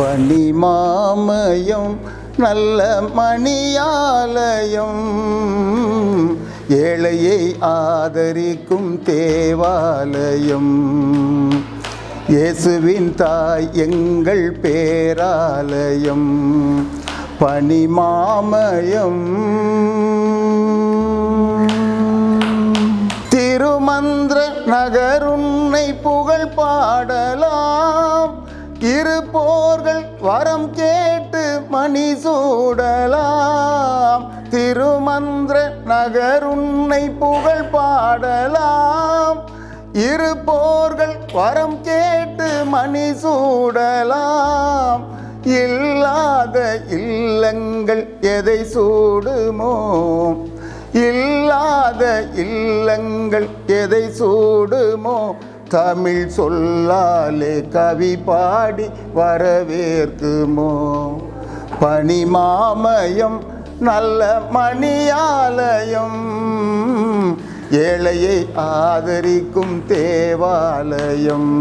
பனிமாமயம் நல்ல மணியாலயம், ஏழையை ஆதரிக்கும் தேவாலயம், இயேசுவின் தாய் எங்கள் பேராலயம், பனிமாமயம். திருமந்திர நகருன்னை புகழ் பாடலாம், இருப்போர்கள் வரம் கேட்டு மணி சூடலாம். திருமந்திர நகருன்னை புகழ் பாடலாம், இருப்போர்கள் வரம் கேட்டு மணி சூடலாம். இல்லாத இல்லங்கள் எதை சூடுமோ, இல்லாத இல்லங்கள் எதை சூடுமோ, தமிழ் சொல்லாலே கவி பாடி வரவேற்குமோ. பனிமாமயம் நல்ல மணியாலயம், ஏழையை ஆதரிக்கும் தேவாலயம்,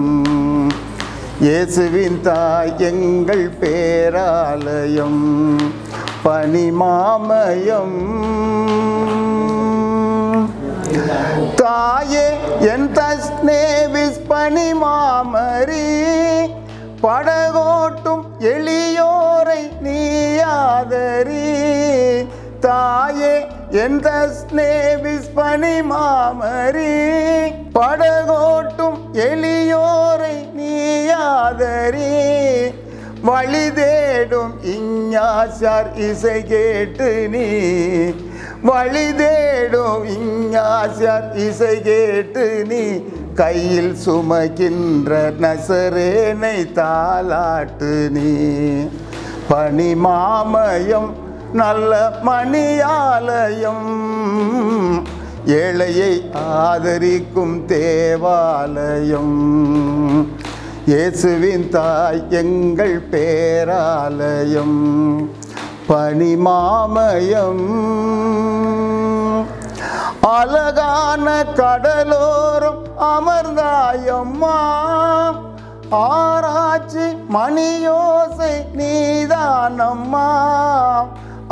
இயேசுவின் தாய் எங்கள் பேராலயம், பனிமாமயம். தாயே என் தஸ்னேவிஸ் பனிமாமரி, படகோட்டும் எளியோரை நீயாதரி. தாயே என் தஸ்னேவிஸ் பனிமாமரி, படகோட்டும் எளியோரை நீயாதரி. வழி தேடும் இஞ்ஞாசார் இசை கேட்டு நீ, வழி தேடும் இஞ்ஞாசார் இசை கேட்டு நீ, கையில் சுமக்கின்ற நசரேனை தாலாட்டு நீ. பனிமாமயம் நல்ல மணியாலயம், ஏழையை ஆதரிக்கும் தேவாலயம், இயேசுவின் தாய் எங்கள் பேராலயம், பனிமாமயம். அழகான கடலோரம் அமர்ந்தாயம்மா, ஆராய்ச்சி மணியோசை நீதானம்மா.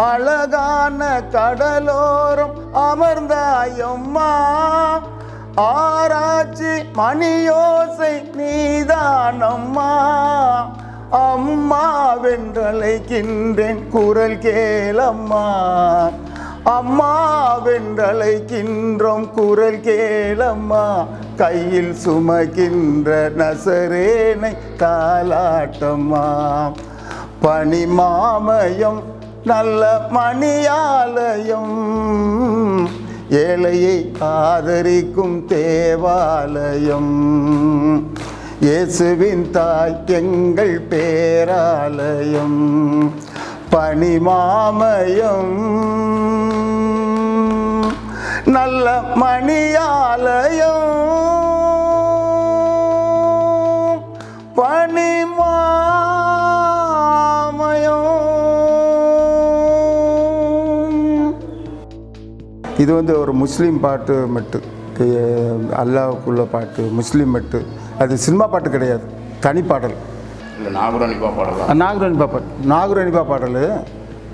அழகான கடலோரம் அமர்ந்தாயம்மா, ஆராய்ச்சி மணியோசை நீதானம்மா. அம்மா வென்றழைக்கின்றேன் குரல் கேளம்மா, அம்மா வென்றழைக்கின்றோம் குரல் கேளம்மா. கையில் சுமக்கின்ற நசரேனை தாலாட்டம்மா. பனிமாமயம் நல்ல மணியாலயம், ஏழையை ஆதரிக்கும் தேவாலயம், இயேசுவின் தாய் எங்கள் பேராலயம், பனிமாமயம். நல்ல மணியாலயம், பனிமாமயம். இது ஒரு முஸ்லீம் பாட்டு மட்டும், அல்லாவுக்குள்ள பாட்டு, முஸ்லீம் மட்டும். அது சினிமா பாட்டு கிடையாது, தனி பாடல். இல்லை நாகூரணிபா பாடல், நாகூரணிபா பாடல்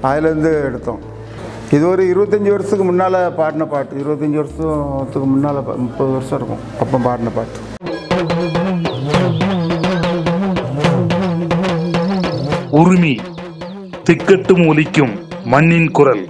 அதுலேருந்து எடுத்தோம். இது ஒரு 25 வருஷத்துக்கு முன்னால் பாடின பாட்டு. 25 வருஷத்துக்கு முன்னால் 30 வருஷம் இருக்கும் அப்போ பாடின பாட்டு. உரிமை திக்கட்டும் ஒலிக்கும் மண்ணின் குரல்.